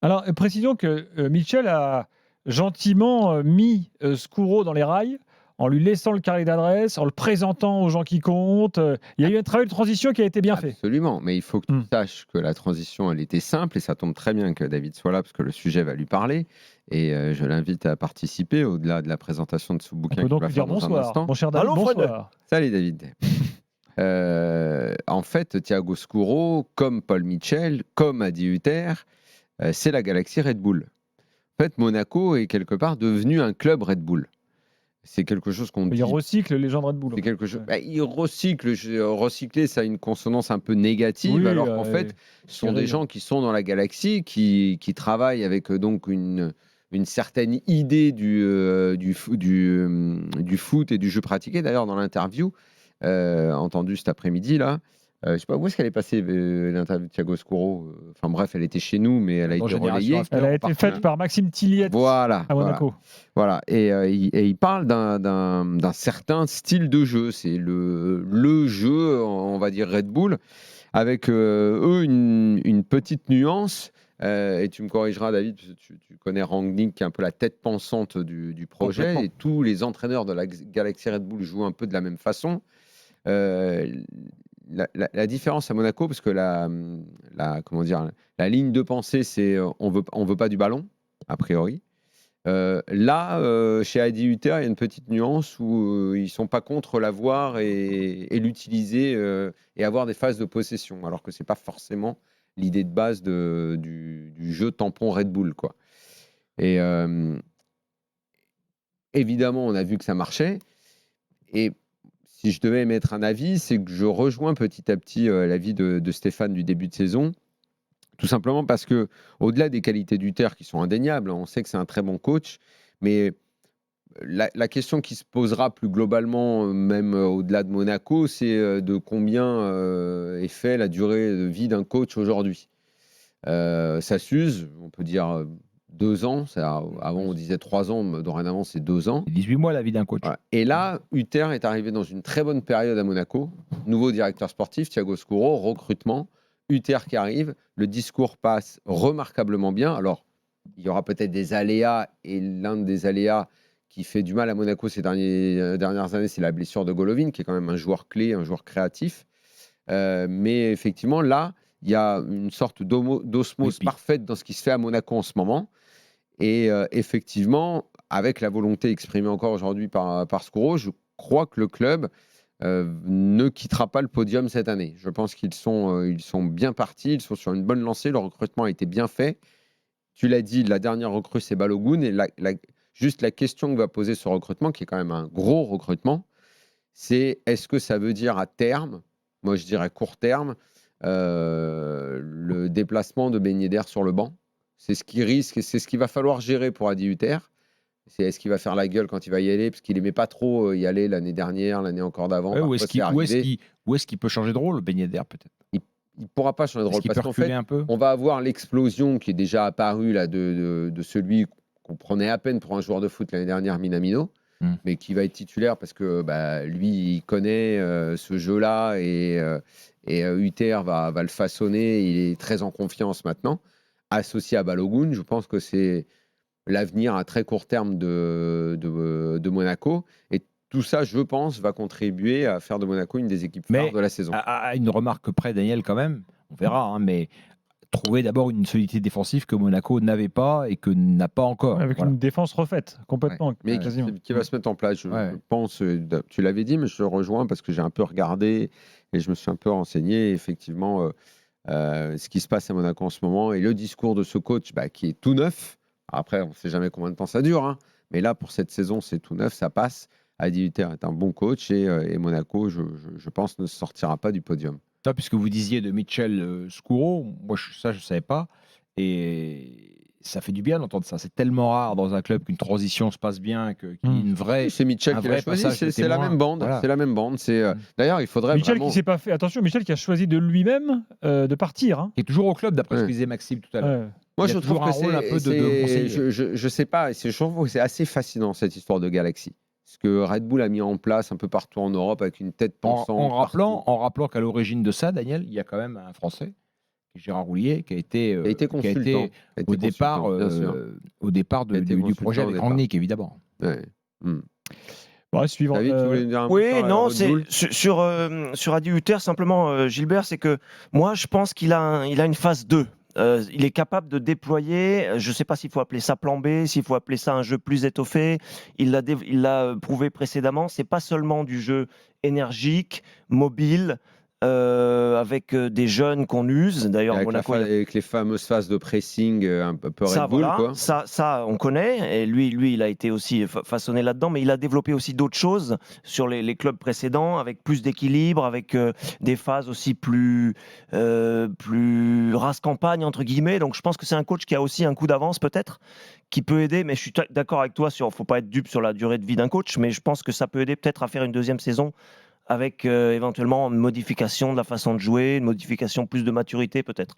Alors, précisons que Mitchell a gentiment mis Skuro dans les rails en lui laissant le carnet d'adresse, en le présentant aux gens qui comptent. Il y a eu un travail de transition qui a été bien fait. Absolument, mais il faut que tu Mm. saches que la transition, elle était simple et ça tombe très bien que David soit là parce que le sujet va lui parler et je l'invite à participer au-delà de la présentation de ce On bouquin peut qu'il donc va lui faire dire dans un bonsoir. instant. Mon cher David, Allô, Fred. bonsoir. Salut David. En fait, Thiago Skuro, comme Paul Mitchell, comme Adi Hutter, c'est la galaxie Red Bull. En fait, Monaco est quelque part devenu un club Red Bull. C'est quelque chose qu'on dit. Il recycle les gens de Red Bull. C'est quelque chose. Ouais. Bah, il recycle. Recycler, ça a une consonance un peu négative, Oui, alors qu'en fait, ce sont des gens qui sont dans la galaxie, qui travaillent avec donc une certaine idée du foot et du jeu pratiqué. D'ailleurs, dans l'interview entendue cet après-midi là. Je ne sais pas où est-ce qu'elle est passée l'interview de Thiago Skuro. Enfin bref, elle était chez nous, mais elle a Dans été Génération relayée. After. Elle a été faite par Maxime Tilliet Voilà, à Monaco. voilà. Et il parle d'un certain style de jeu. C'est le jeu, on va dire Red Bull, avec eux une petite nuance. Et tu me corrigeras, David, parce que tu connais Rangnick, qui est un peu la tête pensante du projet. Complètement. Et tous les entraîneurs de la Galaxy Red Bull jouent un peu de la même façon. Euh, la différence à Monaco, parce que comment dire, la ligne de pensée, c'est on veut pas du ballon, a priori. Chez Adi Hutter, il y a une petite nuance où ils sont pas contre l'avoir et l'utiliser et avoir des phases de possession, alors que c'est pas forcément l'idée de base du jeu tampon Red Bull, quoi. Et évidemment, on a vu que ça marchait. Et si je devais émettre un avis, c'est que je rejoins petit à petit l'avis de Stéphane du début de saison. Tout simplement parce que, au-delà des qualités d'Hutter qui sont indéniables, on sait que c'est un très bon coach, mais la question qui se posera plus globalement, même au-delà de Monaco, c'est de combien est fait la durée de vie d'un coach aujourd'hui. Ça s'use, on peut dire 2 ans. Avant, on disait 3 ans, mais dorénavant, c'est 2 ans. 18 mois la vie d'un coach. Voilà. Et là, Hutter est arrivé dans une très bonne période à Monaco. Nouveau directeur sportif, Thiago Skuro, recrutement. Hutter qui arrive, le discours passe remarquablement bien. Alors, il y aura peut-être des aléas, et l'un des aléas qui fait du mal à Monaco ces dernières années, c'est la blessure de Golovin, qui est quand même un joueur clé, un joueur créatif. Mais effectivement, là, il y a une sorte d'osmose parfaite dans ce qui se fait à Monaco en ce moment. Et effectivement, avec la volonté exprimée encore aujourd'hui par Skuro, je crois que le club ne quittera pas le podium cette année. Je pense qu'ils sont bien partis, ils sont sur une bonne lancée, le recrutement a été bien fait. Tu l'as dit, la dernière recrue, c'est Balogun. Et juste la question que va poser ce recrutement, qui est quand même un gros recrutement, c'est est-ce que ça veut dire à terme, moi je dirais court terme, le déplacement de Ben Yedder sur le banc. C'est ce qui risque, c'est ce qu'il va falloir gérer pour Adi Hutter. C'est est-ce qu'il va faire la gueule quand il va y aller, parce qu'il n'aimait pas trop y aller l'année dernière, l'année encore d'avant. Ouais, où est-ce qu'il peut changer de rôle, Ben Yedder, peut-être? Il ne pourra pas changer de rôle, parce qu'en fait, on va avoir l'explosion qui est déjà apparue là, de celui qu'on prenait à peine pour un joueur de foot l'année dernière, Minamino, mais qui va être titulaire parce que lui, il connaît ce jeu-là et Hutter va le façonner. Il est très en confiance maintenant. Associé à Balogun, je pense que c'est l'avenir à très court terme de Monaco. Et tout ça, je pense, va contribuer à faire de Monaco une des équipes phares de la saison. À une remarque près, Daniel, quand même, on verra, hein, mais trouver d'abord une solidité défensive que Monaco n'avait pas et que n'a pas encore. Avec une défense refaite, complètement. Ouais. Mais qui va se mettre en place, je pense, tu l'avais dit, mais je te rejoins parce que j'ai un peu regardé et je me suis un peu renseigné. Effectivement, ce qui se passe à Monaco en ce moment et le discours de ce coach qui est tout neuf. Après, on ne sait jamais combien de temps ça dure, hein, mais là, pour cette saison, c'est tout neuf, ça passe. Adi Hutter est un bon coach et Monaco, je pense, ne sortira pas du podium. Ça, puisque vous disiez de Mitchell Skuro, moi je ne savais pas. Et ça fait du bien d'entendre ça. C'est tellement rare dans un club qu'une transition se passe bien, qu'il y ait une vraie. C'est Mitchell qui l'a choisi, c'est la même bande. Voilà. C'est la même bande. D'ailleurs, il faudrait Mitchell vraiment... qui s'est pas fait. Attention, Mitchell qui a choisi de lui-même de partir. Hein. Qui est toujours au club, d'après ce que disait Maxime tout à l'heure. Moi, je trouve que c'est assez fascinant cette histoire de Galaxy. Ce que Red Bull a mis en place un peu partout en Europe avec une tête pensante. En rappelant qu'à l'origine de ça, Daniel, il y a quand même un Français Gérard Houllier, qui a été consultant. au départ, bien sûr. au départ du projet avec Rangnick, évidemment. Ouais. Bon, à suivre. David, tu voulais me dire un mot Oui, sur non, Red Bull sur Adi Hutter, simplement, Gilbert, c'est que moi, je pense qu'il a une phase 2. Il est capable de déployer, je ne sais pas s'il faut appeler ça plan B, s'il faut appeler ça un jeu plus étoffé. Il l'a prouvé précédemment. C'est pas seulement du jeu énergique, mobile, avec des jeunes qu'on use. D'ailleurs, Monaco, avec les fameuses phases de pressing un peu Red Bull, voilà, quoi. Ça, on connaît. Et lui, il a été aussi façonné là-dedans, mais il a développé aussi d'autres choses sur les clubs précédents, avec plus d'équilibre, avec des phases aussi plus race campagne entre guillemets. Donc, je pense que c'est un coach qui a aussi un coup d'avance peut-être, qui peut aider. Mais je suis d'accord avec toi faut pas être dupe sur la durée de vie d'un coach, mais je pense que ça peut aider peut-être à faire une deuxième saison avec éventuellement une modification de la façon de jouer, une modification plus de maturité peut-être.